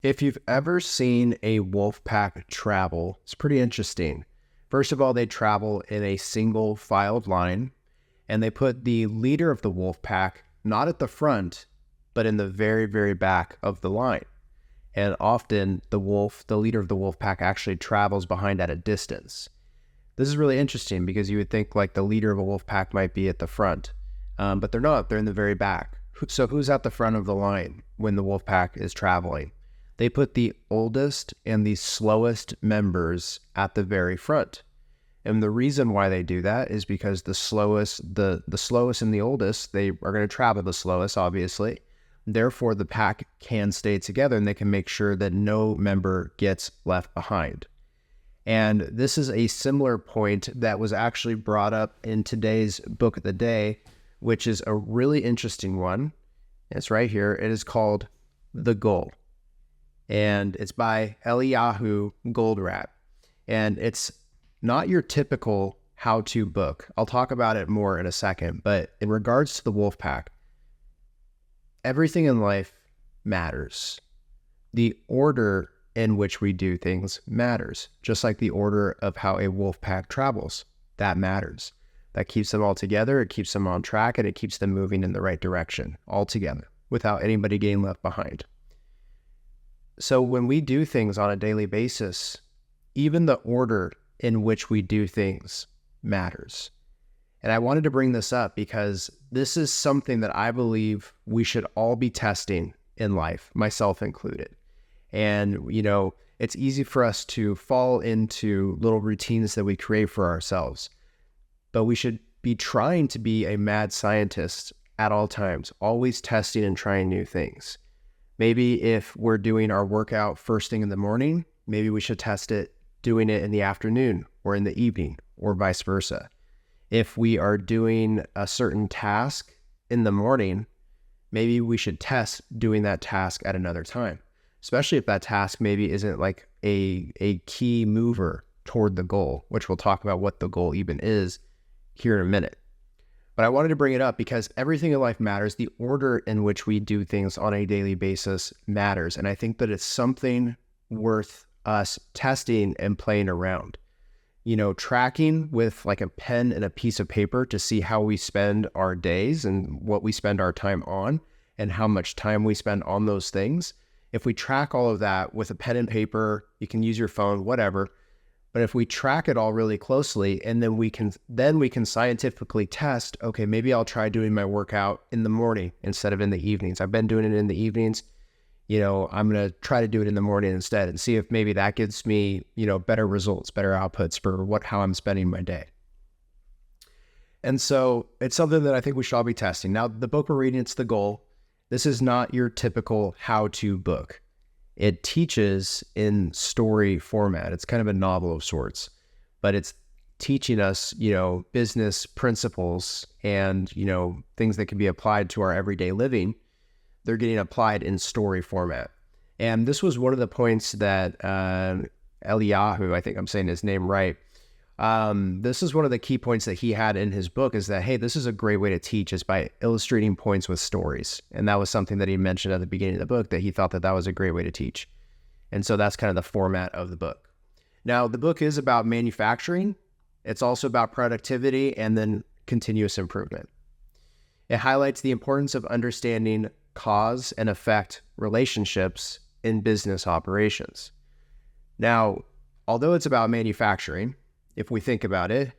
If you've ever seen a wolf pack travel, it's pretty interesting. First of all, they travel in a single filed line, and they put the leader of the wolf pack not at the front, but in the very, very back of the line. And often the leader of the wolf pack actually travels behind at a distance. This is really interesting because you would think like the leader of a wolf pack might be at the front, but they're not. They're in the very back. So who's at the front of the line when the wolf pack is traveling? They put the oldest and the slowest members at the very front. And the reason why they do that is because the slowest and the oldest, they are going to travel the slowest, obviously. Therefore, the pack can stay together and they can make sure that no member gets left behind. And this is a similar point that was actually brought up in today's book of the day, which is a really interesting one. It's right here. It is called The Goal. And it's by Eliyahu Goldratt. And it's not your typical how-to book. I'll talk about it more in a second, but in regards to the wolf pack, everything in life matters. The order in which we do things matters, just like the order of how a wolf pack travels. That matters. That keeps them all together, it keeps them on track, and it keeps them moving in the right direction all together without anybody getting left behind. So when we do things on a daily basis, even the order in which we do things matters. And I wanted to bring this up because this is something that I believe we should all be testing in life, myself included. And, it's easy for us to fall into little routines that we create for ourselves. But we should be trying to be a mad scientist at all times, always testing and trying new things. Maybe if we're doing our workout first thing in the morning, maybe we should test it doing it in the afternoon or in the evening or vice versa. If we are doing a certain task in the morning, maybe we should test doing that task at another time, especially if that task maybe isn't like a key mover toward the goal, which we'll talk about what the goal even is here in a minute. But I wanted to bring it up because everything in life matters. The order in which we do things on a daily basis matters. And I think that it's something worth us testing and playing around. Tracking with like a pen and a piece of paper to see how we spend our days and what we spend our time on and how much time we spend on those things. If we track all of that with a pen and paper, you can use your phone, whatever. But if we track it all really closely and then we can scientifically test, okay, maybe I'll try doing my workout in the morning instead of in the evenings. I've been doing it in the evenings. I'm going to try to do it in the morning instead and see if maybe that gives me, better results, better outputs for how I'm spending my day. And so it's something that I think we should all be testing. Now, the book we're reading, it's The Goal. This is not your typical how-to book. It teaches in story format. It's kind of a novel of sorts, but it's teaching us, business principles and, things that can be applied to our everyday living. They're getting applied in story format. And this was one of the points that Eliyahu, I think I'm saying his name right, this is one of the key points that he had in his book is that, hey, this is a great way to teach is by illustrating points with stories. And that was something that he mentioned at the beginning of the book, that he thought that was a great way to teach. And so that's kind of the format of the book. Now, the book is about manufacturing. It's also about productivity and then continuous improvement. It highlights the importance of understanding cause and effect relationships in business operations. Now, although it's about manufacturing, if we think about it,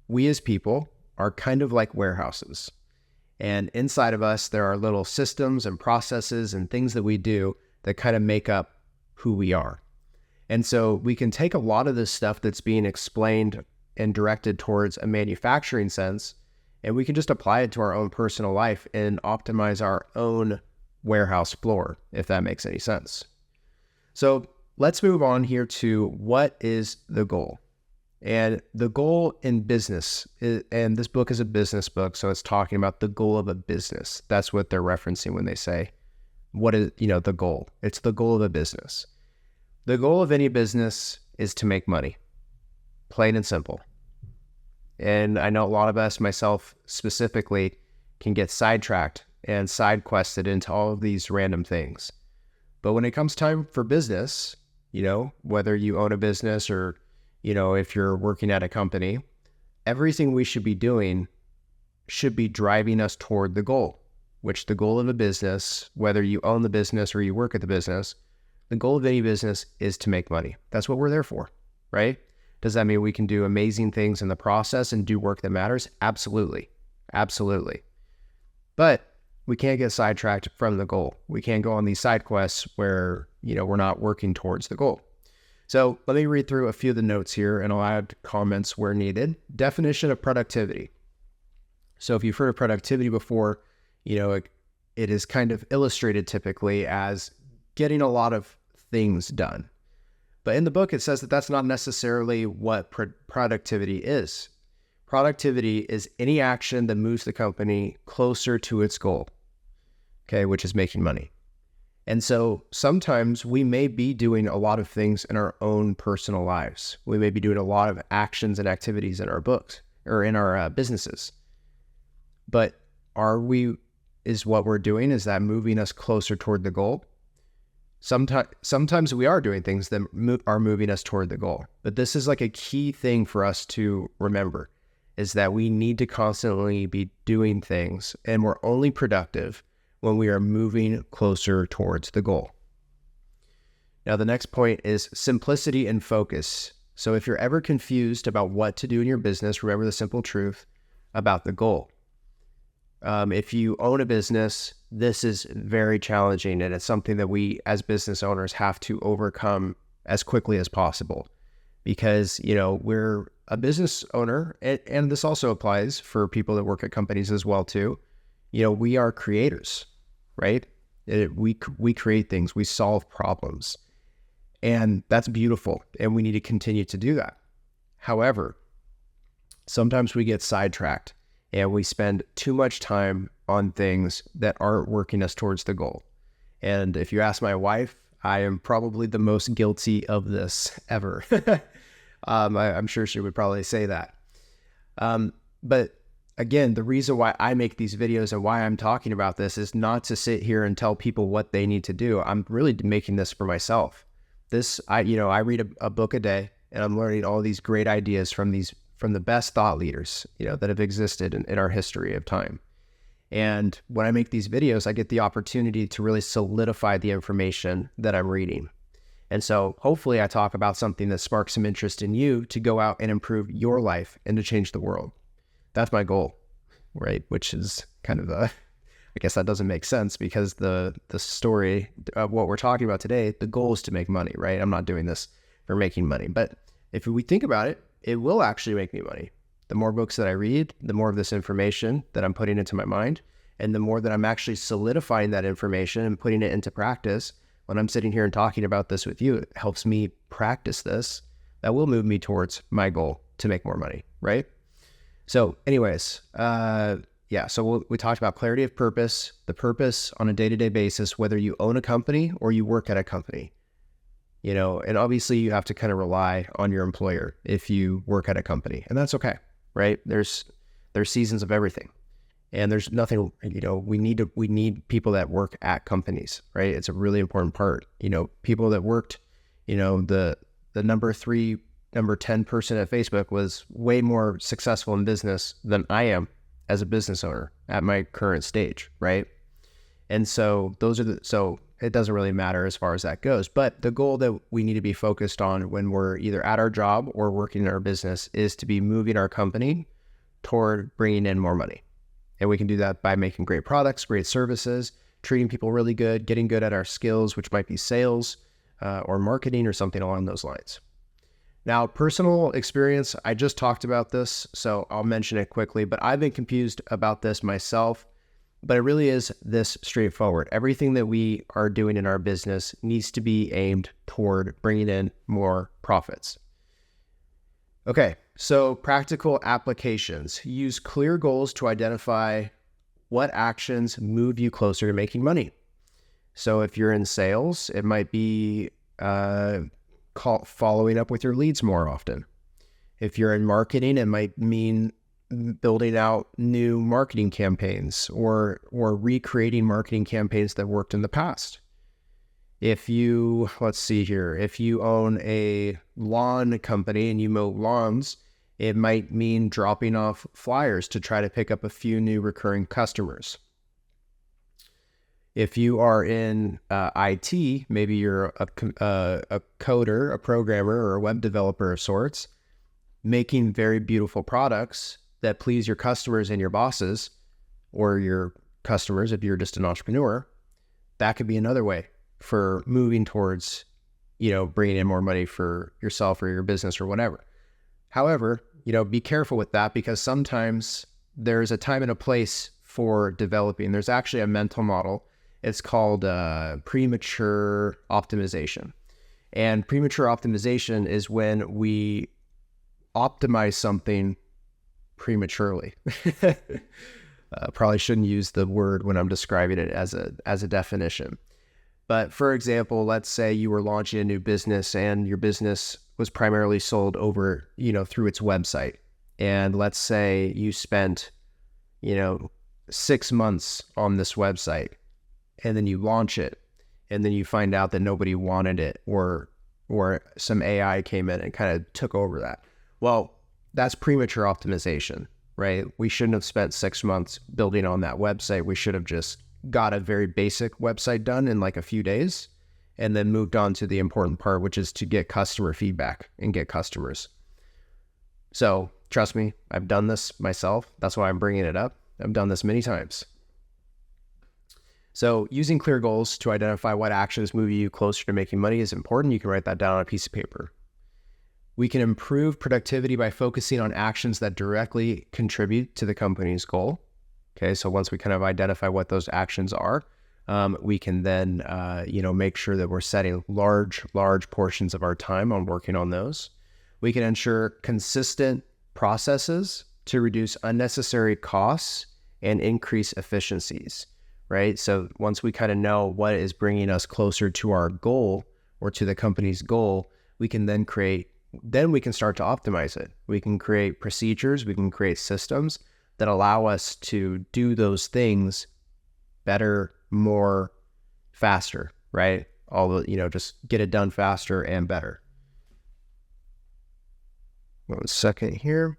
we as people are kind of like warehouses. And inside of us, there are little systems and processes and things that we do that kind of make up who we are. And so we can take a lot of this stuff that's being explained and directed towards a manufacturing sense, and we can just apply it to our own personal life and optimize our own warehouse floor, if that makes any sense. So let's move on here to what is the goal. And the goal in business, and this book is a business book, so it's talking about the goal of a business. That's what they're referencing when they say, what is, the goal? It's the goal of a business. The goal of any business is to make money, plain and simple. And I know a lot of us, myself specifically, can get sidetracked and side quested into all of these random things. But when it comes time for business, whether you own a business or, if you're working at a company, everything we should be doing should be driving us toward the goal, which the goal of a business, whether you own the business or you work at the business, the goal of any business is to make money. That's what we're there for, right? Does that mean we can do amazing things in the process and do work that matters? Absolutely. Absolutely. But we can't get sidetracked from the goal. We can't go on these side quests where, we're not working towards the goal. So let me read through a few of the notes here and I'll add comments where needed. Definition of productivity. So if you've heard of productivity before, it is kind of illustrated typically as getting a lot of things done. But in the book, it says that that's not necessarily what productivity is. Productivity is any action that moves the company closer to its goal, okay, which is making money. And so sometimes we may be doing a lot of things in our own personal lives. We may be doing a lot of actions and activities in our books or in our businesses. But is what we're doing, is that moving us closer toward the goal? Sometimes we are doing things that are moving us toward the goal. But this is like a key thing for us to remember, is that we need to constantly be doing things, and we're only productive when we are moving closer towards the goal. Now, the next point is simplicity and focus. So if you're ever confused about what to do in your business, remember the simple truth about the goal. If you own a business, this is very challenging, and it's something that we as business owners have to overcome as quickly as possible, because, we're a business owner, and this also applies for people that work at companies as well too. We are creators, right? We create things, we solve problems, and that's beautiful, and we need to continue to do that. However, sometimes we get sidetracked and we spend too much time on things that aren't working us towards the goal. And if you ask my wife, I am probably the most guilty of this ever. I'm sure she would probably say that. But again, the reason why I make these videos and why I'm talking about this is not to sit here and tell people what they need to do. I'm really making this for myself. I read a book a day, and I'm learning all these great ideas from the best thought leaders, that have existed in our history of time. And when I make these videos, I get the opportunity to really solidify the information that I'm reading. And so hopefully I talk about something that sparks some interest in you to go out and improve your life and to change the world. That's my goal, right? Which is kind of I guess that doesn't make sense, because the story of what we're talking about today, the goal is to make money, right? I'm not doing this for making money. But if we think about it, it will actually make me money. The more books that I read, the more of this information that I'm putting into my mind, and the more that I'm actually solidifying that information and putting it into practice. When I'm sitting here and talking about this with you, it helps me practice this. That will move me towards my goal to make more money, right? So anyways, so we talked about clarity of purpose, the purpose on a day-to-day basis, whether you own a company or you work at a company. And obviously you have to kind of rely on your employer if you work at a company, and that's okay, right? There's seasons of everything, and there's nothing, we need people that work at companies, right? It's a really important part. People that worked, the number 10 person at Facebook was way more successful in business than I am as a business owner at my current stage, right? And so so it doesn't really matter as far as that goes. But the goal that we need to be focused on when we're either at our job or working in our business is to be moving our company toward bringing in more money. And we can do that by making great products, great services, treating people really good, getting good at our skills, which might be sales or marketing or something along those lines. Now, personal experience, I just talked about this, so I'll mention it quickly, but I've been confused about this myself. But it really is this straightforward. Everything that we are doing in our business needs to be aimed toward bringing in more profits. Okay, so practical applications. Use clear goals to identify what actions move you closer to making money. So if you're in sales, it might be following up with your leads more often. If you're in marketing, it might mean building out new marketing campaigns or recreating marketing campaigns that worked in the past. If you, let's see here, if you own a lawn company and you mow lawns, it might mean dropping off flyers to try to pick up a few new recurring customers. If you are in IT, maybe you're a coder, a programmer, or a web developer of sorts, making very beautiful products that please your customers and your bosses, or your customers if you're just an entrepreneur. That could be another way for moving towards, bringing in more money for yourself or your business or whatever. However, be careful with that, because sometimes there's a time and a place for developing. There's actually a mental model. It's called premature optimization. And premature optimization is when we optimize something prematurely. Probably shouldn't use the word when I'm describing it as a definition. But for example, let's say you were launching a new business and your business was primarily sold over, through its website. And let's say you spent, 6 months on this website, and then you launch it, and then you find out that nobody wanted it, or some AI came in and kind of took over that. Well, that's premature optimization, right? We shouldn't have spent 6 months building on that website. We should have just got a very basic website done in like a few days, and then moved on to the important part, which is to get customer feedback and get customers. So trust me, I've done this myself. That's why I'm bringing it up. I've done this many times. So using clear goals to identify what actions move you closer to making money is important. You can write that down on a piece of paper. We can improve productivity by focusing on actions that directly contribute to the company's goal. Okay, so once we kind of identify what those actions are, we can then, make sure that we're setting large portions of our time on working on those. We can ensure consistent processes to reduce unnecessary costs and increase efficiencies, right? So once we kind of know what is bringing us closer to our goal or to the company's goal, we can then we can start to optimize it. We can create procedures, we can create systems that allow us to do those things better, more, faster, right? Just get it done faster and better. 1 second here.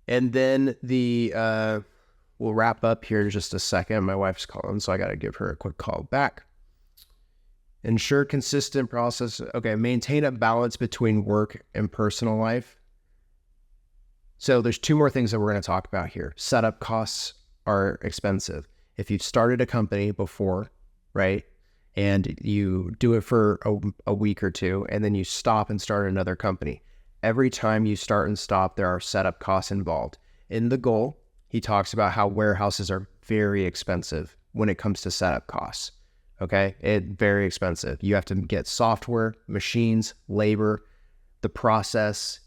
And then we'll wrap up here in just a second. My wife's calling, so I got to give her a quick call back. Ensure consistent process. Okay, maintain a balance between work and personal life. So there's 2 more things that we're going to talk about here. Setup costs are expensive. If you've started a company before, right, and you do it for a week or 2, and then you stop and start another company, every time you start and stop, there are setup costs involved. In the goal, he talks about how warehouses are very expensive when it comes to setup costs. Okay, very expensive. You have to get software, machines, labor, the process,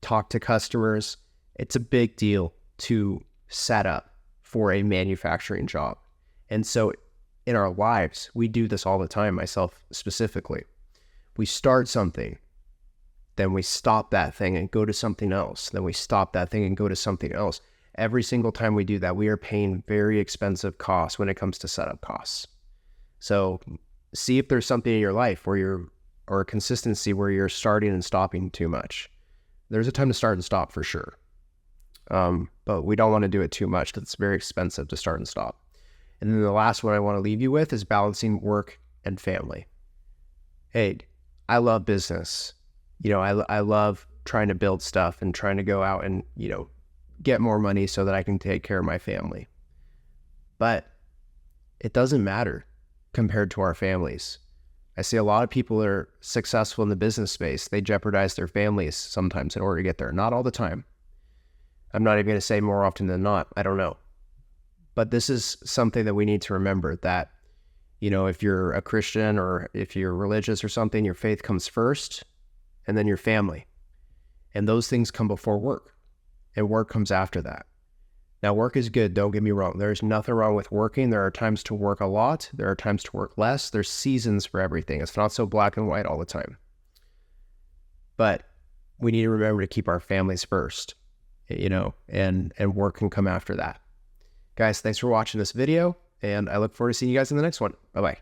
talk to customers. It's a big deal to set up for a manufacturing job. And so in our lives, we do this all the time, myself specifically. We start something, then we stop that thing and go to something else. Then we stop that thing and go to something else. Every single time we do that, we are paying very expensive costs when it comes to setup costs. So see if there's something in your life or a consistency where you're starting and stopping too much. There's a time to start and stop for sure. But we don't want to do it too much because it's very expensive to start and stop. And then the last one I want to leave you with is balancing work and family. Hey, I love business. I love trying to build stuff and trying to go out and, get more money so that I can take care of my family. But it doesn't matter compared to our families. I see a lot of people that are successful in the business space. They jeopardize their families sometimes in order to get there. Not all the time. I'm not even going to say more often than not. I don't know. But this is something that we need to remember, that, if you're a Christian or if you're religious or something, your faith comes first and then your family. And those things come before work, and work comes after that. Now, work is good. Don't get me wrong. There's nothing wrong with working. There are times to work a lot. There are times to work less. There's seasons for everything. It's not so black and white all the time. But we need to remember to keep our families first, and work can come after that. Guys, thanks for watching this video, and I look forward to seeing you guys in the next one. Bye-bye.